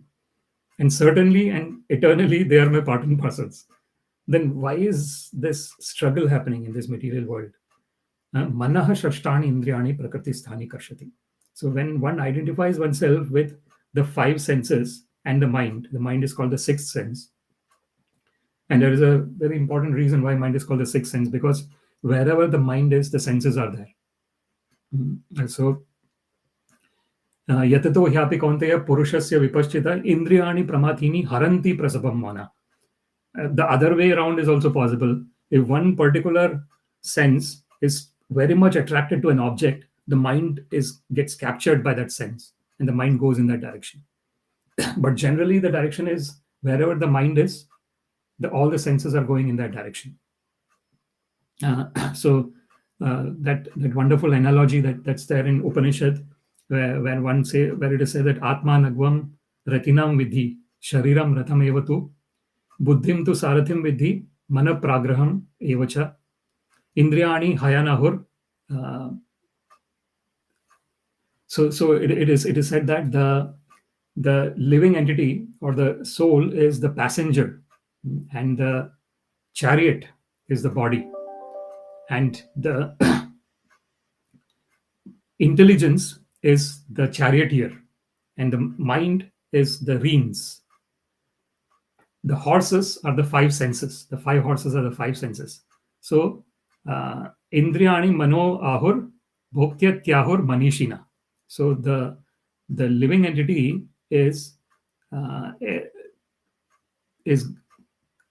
And certainly and eternally they are my part and parcels. Then why is this struggle happening in this material world? Manaha shashtani indriyani prakriti-sthani karshati. So when one identifies oneself with the five senses and the mind is called the sixth sense. And there is a very important reason why mind is called the sixth sense, because wherever the mind is, the senses are there. And so yatato hyapi kaunteya purushasya vipaschita indriyani pramathini haranti prasabam mana. The other way around is also possible. If one particular sense is very much attracted to an object, the mind gets captured by that sense and the mind goes in that direction. But generally the direction is wherever the mind is, all the senses are going in that direction. So that wonderful analogy that's there in Upanishad, where it is said that Atma nagvam ratinam vidhi shariram ratham evatu buddhim tu sarathim vidhi mana pragraham evacha indriyani hayanahur. So it is said that the living entity or the soul is the passenger, and the chariot is the body, and the intelligence is the charioteer, and the mind is the reins. The horses are the five senses. The five horses are the five senses. So, indriyani mano ahur bhoktyahur manishina. So the living entity is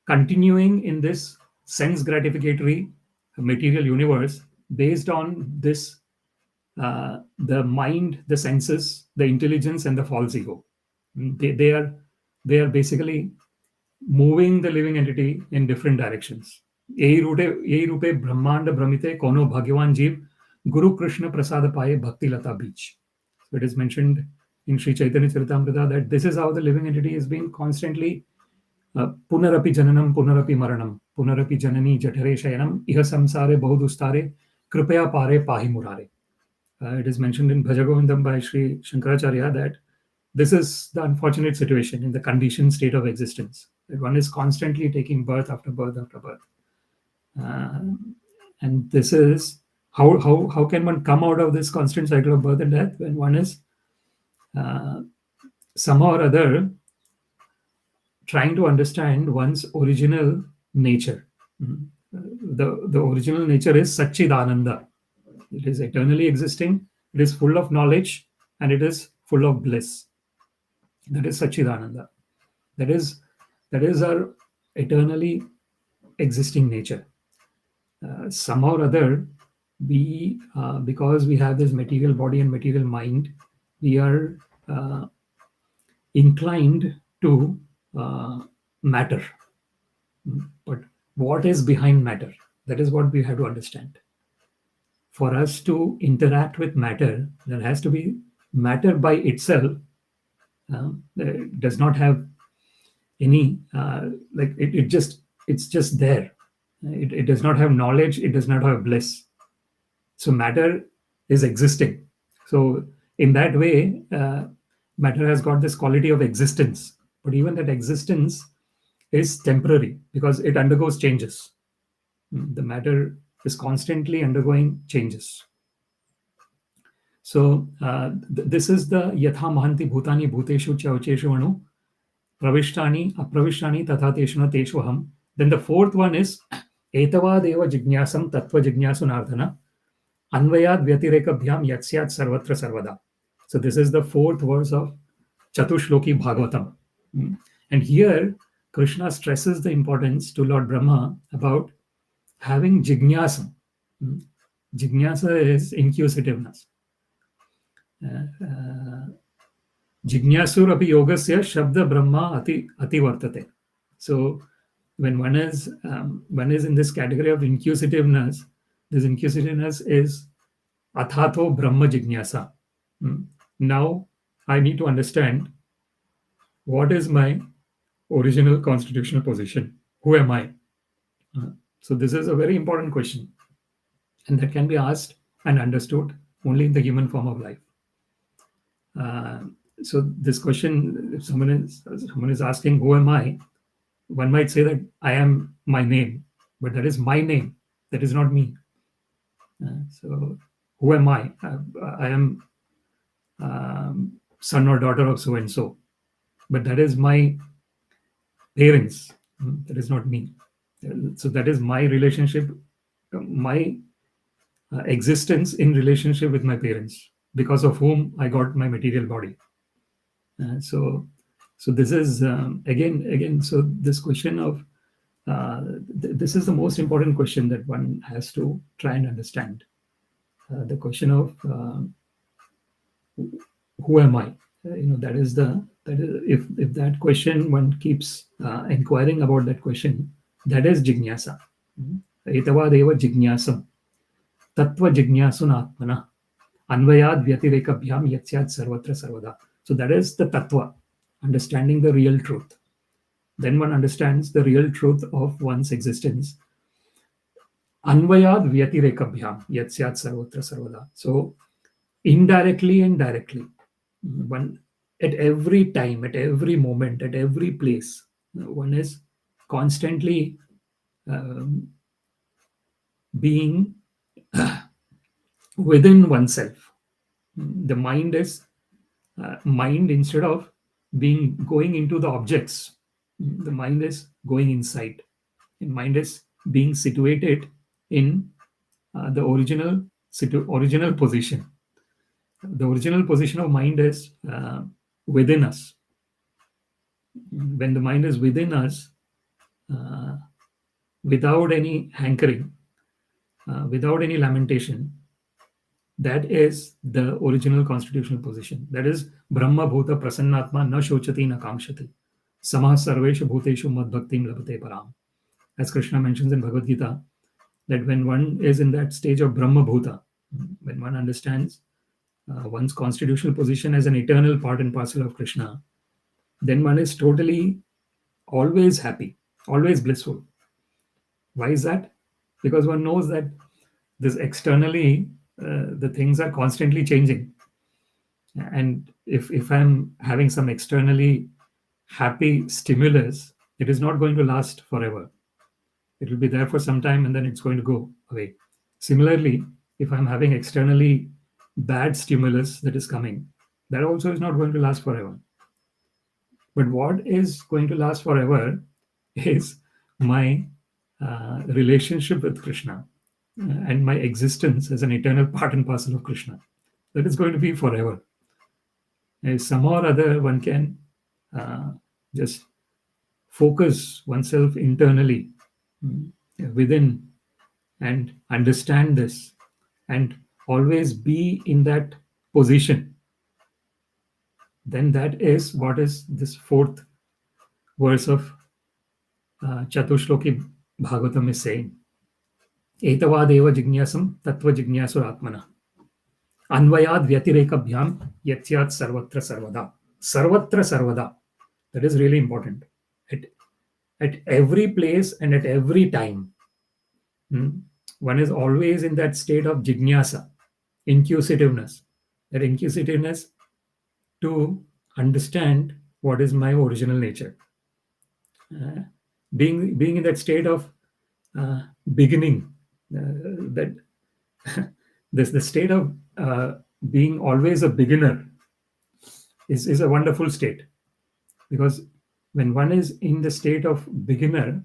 continuing in this sense gratificatory material universe based on this the mind, the senses, the intelligence, and the false ego. They are basically moving the living entity in different directions. यही रूपे ब्रह्मांड भ्रमिते कोनो भाग्यवान जीव Guru Krishna Prasada Paye Bhakti Lata Beach. So it is mentioned in Sri Chaitanya Charitamrita that this is how the living entity is being constantly punarapi jananam, punarapi maranam, punarapi janani jatare shayanam, iha samsare bahudustare, kripaya pare pahi murare. It is mentioned in Bhaja Govindam by Sri Shankaracharya that this is the unfortunate situation in the conditioned state of existence, that one is constantly taking birth after birth after birth. And this is how can one come out of this constant cycle of birth and death when one is somehow or other trying to understand one's original nature. The original nature is Satchidananda. It is eternally existing, it is full of knowledge, and it is full of bliss. That is Satchidananda. That is our eternally existing nature. Somehow or other, we because we have this material body and material mind, we are inclined to matter. But what is behind matter? That is what we have to understand. For us to interact with matter, there has to be matter by itself. Does not have any it's just there. It does not have knowledge. It does not have bliss. So matter is existing. So in that way, matter has got this quality of existence. But even that existence is temporary because it undergoes changes. The matter is constantly undergoing changes. So this is the yatha mahanti bhutani bhuteshu chaucheshu anu pravishtani apravishtani tatha teshuna teshvaham. Then the fourth one is etavadeva jignasam tattva jignasunardhana anvayad vyatirekabhyam yatsyat sarvatra sarvada. So this is the fourth verse of Chatushloki Bhagavatam. And here Krishna stresses the importance to Lord Brahma about having jignasa. Jignasa is inquisitiveness. Jignasur api yogasya shabda brahma ati vartate. So when one is in this category of inquisitiveness, this inquisitiveness is athato brahma jignasa. Now I need to understand what is my original constitutional position. Who am I? So this is a very important question, and that can be asked and understood only in the human form of life. So this question, if someone is asking, who am I? One might say that I am my name, but that is my name. That is not me. So who am I? I am son or daughter of so and so, but that is my parents. That is not me. So that is my relationship, my existence in relationship with my parents, because of whom I got my material body. So this is again. So this question of this is the most important question that one has to try and understand. The question of who am I? That is if that question one keeps inquiring about that question, that is jignasa. Etavadeva jignasam tattva jignasun atmana anvayad vyatirekabhyam yatsyat sarvatra sarvada. So that is the tattva, understanding the real truth. Then one understands the real truth of one's existence. Anvayad vyatirekabhyam yatsyat sarvatra sarvada. So indirectly and directly, one at every time, at every moment, at every place. One is constantly um, being within oneself. The mind is mind instead of being going into the objects. The mind is going inside. The mind is being situated in the original position. The original position of mind is within us. When the mind is within us, uh, without any hankering, without any lamentation, that is the original constitutional position. That is Brahma Bhuta Prasannatma na shochati na kamshati. Samah sarveshu bhuteshu mad bhaktim labhate param. As Krishna mentions in Bhagavad Gita, that when one is in that stage of Brahma Bhuta, when one understands one's constitutional position as an eternal part and parcel of Krishna, then one is totally always happy, always blissful. Why is that? Because one knows that this externally, the things are constantly changing. And if I'm having some externally happy stimulus, it is not going to last forever. It will be there for some time and then it's going to go away. Similarly, if I'm having externally bad stimulus that is coming, that also is not going to last forever. But what is going to last forever is my relationship with Krishna and my existence as an eternal part and parcel of Krishna. That is going to be forever. Somehow or other, one can just focus oneself internally within and understand this and always be in that position. Then that is what is this fourth verse of Chatushloki Bhagavatam is saying. Etavadeva jignasam tattva jignasuratmana. Anvayad vyatirekabhyam yatyat sarvatra sarvada. Sarvatra sarvada. That is really important. At every place and at every time, one is always in that state of jignasa, inquisitiveness. That inquisitiveness to understand what is my original nature. Being in that state of beginning, that the state of being always a beginner is a wonderful state, because when one is in the state of beginner,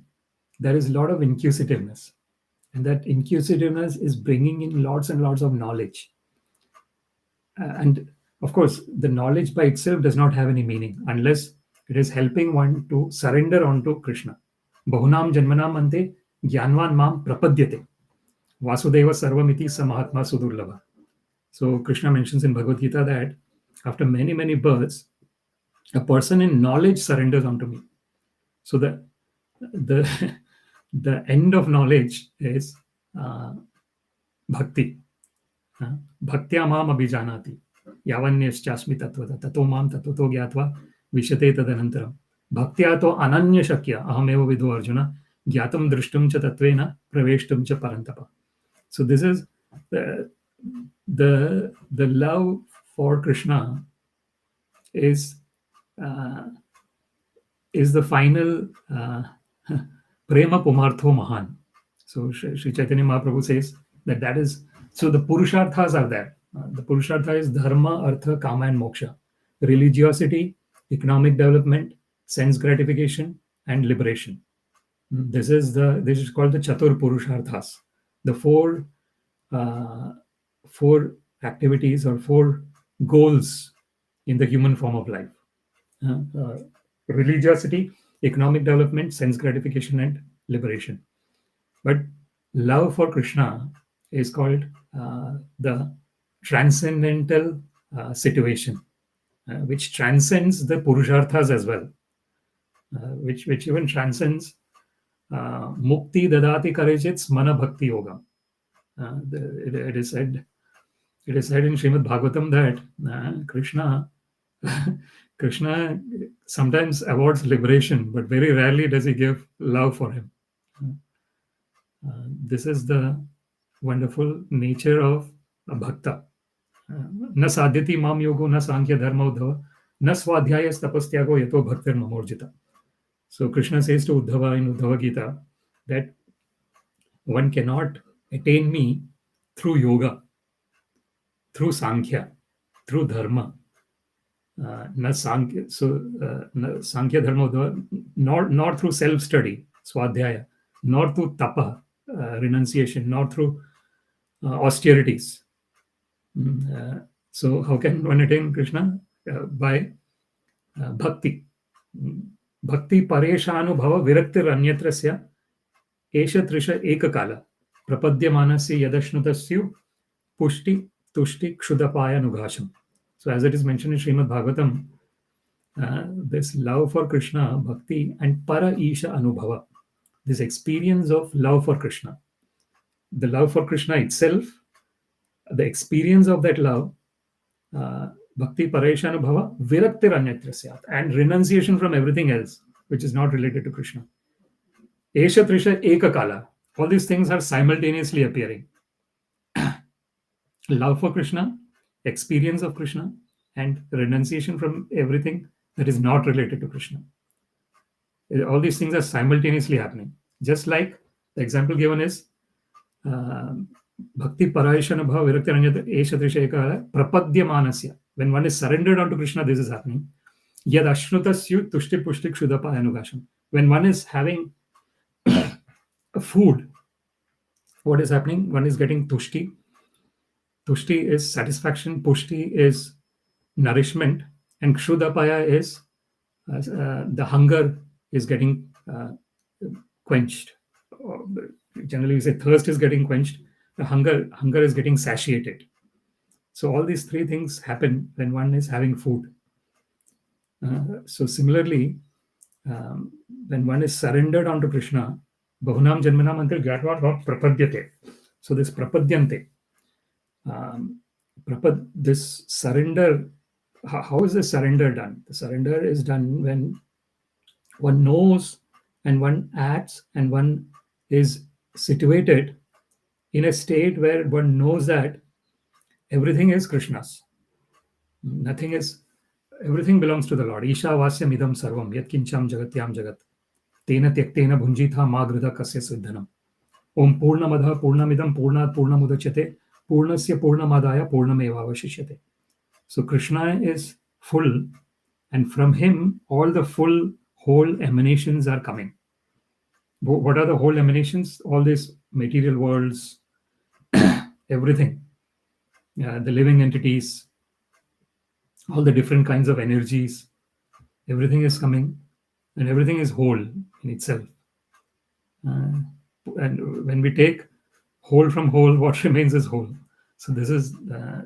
there is a lot of inquisitiveness, and that inquisitiveness is bringing in lots and lots of knowledge. And of course, the knowledge by itself does not have any meaning unless it is helping one to surrender onto Krishna. Bahunam janmanam ante jnanvan mam prapadyate. Vasudeva sarvamiti samahatma sudurlava. So Krishna mentions in Bhagavad Gita that after many, many births, a person in knowledge surrenders onto me. So the end of knowledge is bhakti. Bhaktya mam abhijanati. Yavanyaschasmi tatvata. Tato mam tatvato gyatva vishate tadanantaram. Bhaktya to ananya shakya. Ahameva vidu arjuna. Gyatam drishtum cha tatvena praveshtum cha parantapa. So this is the love for Krishna is the final prema pumartho mahan. So Sri Chaitanya Mahaprabhu says that is, so the purusharthas are there. The purushartha is dharma, artha, kama and moksha. Religiosity, economic development, sense gratification and liberation. This is called the Chatur Purusharthas. The four activities or four goals in the human form of life. Religiosity, economic development, sense gratification and liberation. But love for Krishna is called the transcendental situation, which transcends the Purusharthas as well, which even transcends mukti dadati karhicit mana bhakti yoga. It is said in Śrīmad-Bhāgavatam that Krishna sometimes awards liberation, but very rarely does he give love for him. This is the wonderful nature of a bhakta. Na sadhyati mam yogo na sankhya dharma udhava Na swadhyayas tapastyago yato bhaktir mamorjita. So Krishna says to Uddhava in Uddhava Gita that one cannot attain me through yoga, through Sankhya, through Dharma. Na Sankhya, Sankhya Dharma, nor through self-study, Swadhyaya, nor through Tapa, renunciation, nor through austerities. So how can one attain Krishna? By bhakti. Bhakti pareshanubhava viraktir anyatrasya esha trisha ekakala prapadyamanasya yadashnutasyu pushti tushti kshudapaya nugasham. So as it is mentioned in Śrīmad-Bhāgavatam, this love for Krishna, bhakti, and para isha anubhava, this experience of love for Krishna, the love for Krishna itself, the experience of that love, bhakti paresha anubhava viraktir anyatrasyat, and renunciation from everything else which is not related to Krishna. Esha trisha ekakala, all these things are simultaneously appearing. Love for Krishna, experience of Krishna, and renunciation from everything that is not related to Krishna. All these things are simultaneously happening. Just like the example given is bhakti parayashana bhava virakti ananyata esha trisha ekakala prapadyamanasya. When one is surrendered onto Krishna, this is happening. Yad ashnutasyu tushti pushti kshudapa anugasham. When one is having food, what is happening? One is getting tushti. Tushti is satisfaction, pushti is nourishment, and kshudapaya is the hunger is getting quenched. Generally, we say thirst is getting quenched, the hunger is getting satiated. So all these three things happen when one is having food. So similarly, when one is surrendered onto Krishna, bahunam janmanam antar gyatva prapadyate. So this prapadyante, this surrender, how is the surrender done? The surrender is done when one knows and one acts and one is situated in a state where one knows that everything is Krishna's. Everything belongs to the Lord. Isha vasyam idam sarvam yat kincham jagatyam jagat tena tyaktena bhunjitha magrudha kasya siddhanam. Om purnamadha purnamidam purnat purnamudachyate purnasya purnamadaya purnamevavashishyate. So Krishna is full, and from him all the full whole emanations are coming. What are the whole emanations? All these material worlds, everything, the living entities, all the different kinds of energies, everything is coming, and everything is whole in itself. And when we take whole from whole, what remains is whole. So this is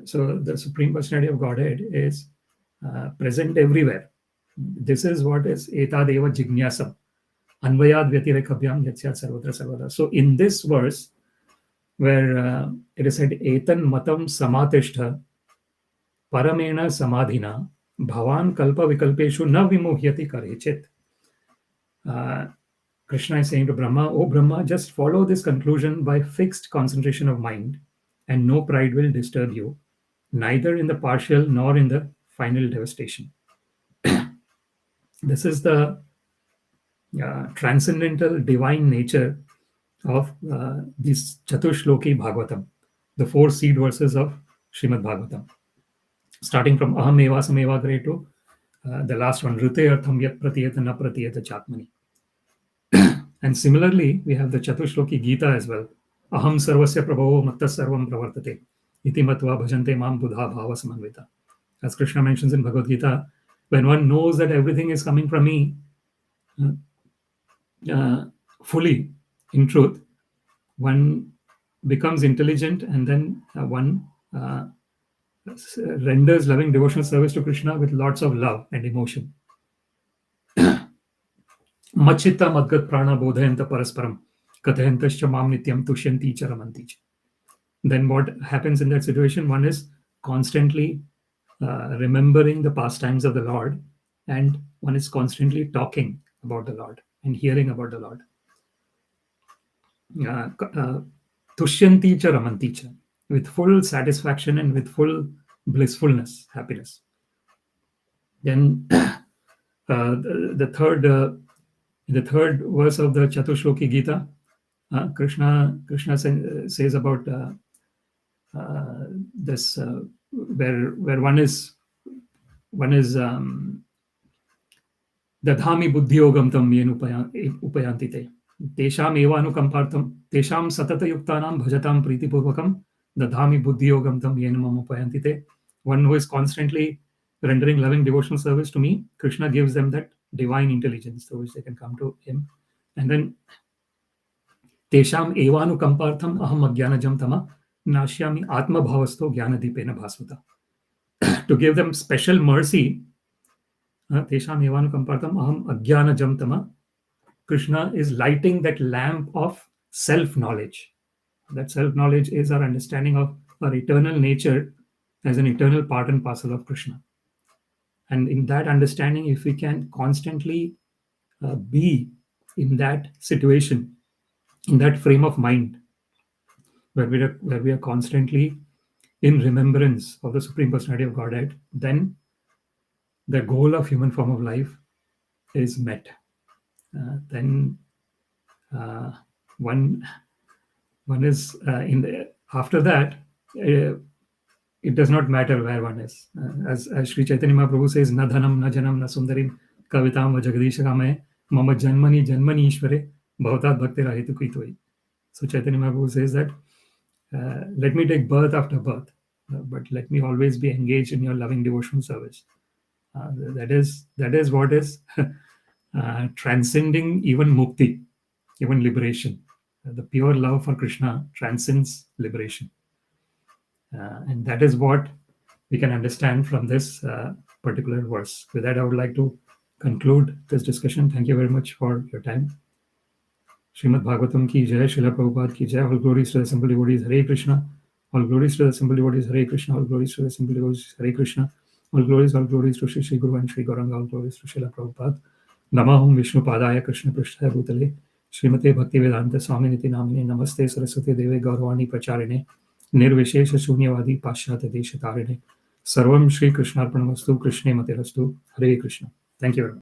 so the Supreme Personality of Godhead is present everywhere. This is what is etadeva jignasam anvayad vyatirekabhyam yatyat sarvatra sarvada. So in this verse, where it is said etan mataṁ samātiṣṭha parameṇa samādhinā bhavān kalpa-vikalpeṣu na vimuhyati karhicit. Krishna is saying to Brahma, "Oh Brahma, just follow this conclusion by fixed concentration of mind, and no pride will disturb you, neither in the partial nor in the final devastation." This is the transcendental divine nature of this Chatushloki Bhagavatam, the 4 seed verses of Śrīmad-Bhāgavatam, starting from aham eva sameva gre to the last one, rite artham yat pratiyata na pratiyata chatmani. And similarly, we have the Chatushloki Gita as well. Aham sarvasya prabhavo matta sarvam pravartate iti matva bhajante mam buddha bhava samanvita. As Krishna mentions in Bhagavad Gita, when one knows that everything is coming from me fully, in truth, one becomes intelligent, and then one renders loving devotional service to Krishna with lots of love and emotion. Machitta madgat prana bodhayanta parasparam kathayantascha mam nityam tushyanti cha ramanti cha. Then what happens in that situation? One is constantly remembering the pastimes of the Lord, and one is constantly talking about the Lord and hearing about the Lord. Tushyanti cha ramanti cha, with full satisfaction and with full blissfulness, happiness. Then the third verse of the Chatushloki Gita, Krishna says about this where one is dadhami buddhiyogam tam yen upayanti te tesham evanukampartam tesham satata yuktanam bhajatam pritipurvakam dadhami buddhiyogam tam yen mam upayanti te. One who is constantly rendering loving devotional service to me, Krishna gives them that divine intelligence through which they can come to him. And then tesham evanukampartam aham agyanajam tama nashyami atma bhavasto jnanadipena bhasvata. To give them special mercy, tesham evanukampartam aham agyanajam tama, Krishna is lighting that lamp of self-knowledge. That self-knowledge is our understanding of our eternal nature as an eternal part and parcel of Krishna. And in that understanding, if we can constantly be in that situation, in that frame of mind, where we are constantly in remembrance of the Supreme Personality of Godhead, then the goal of human form of life is met. Then one is after that. It does not matter where one is. As Sri Chaitanya Mahaprabhu says, na dhanam, na janam, na sundarim, kavitam va jagadishakamaye, mama janmani janmani ishvare, bhavatat bhakti rahitu kitoi. So Chaitanya Mahaprabhu says that, let me take birth after birth, but let me always be engaged in your loving devotional service. That is what is transcending even mukti, even liberation. The pure love for Krishna transcends liberation. And that is what we can understand from this particular verse. With that, I would like to conclude this discussion. Thank you very much for your time. Śrīmad-Bhāgavatam ki jai, Srila Prabhupada ki jai. All glories to the simple devotees, Hare Krishna. All glories to the simple devotees, Hare Krishna. All glories to the simple devotees, Hare Krishna. All glories to Shri Guru and Shri Gauranga. All glories to Srila Prabhupada. Namahum Vishnu Padaya Krishna Prishtaya Bhutale Srimate Bhaktivedanta Swaminiti Namine Namaste Saraswati Deve Gaurvani Pracharine Nirvishesha Shunyavadi Pashyata Deshatarine Sarvam Shri Krishnarpanamastu Krishne Materastu. Hare Krishna. Thank you very much.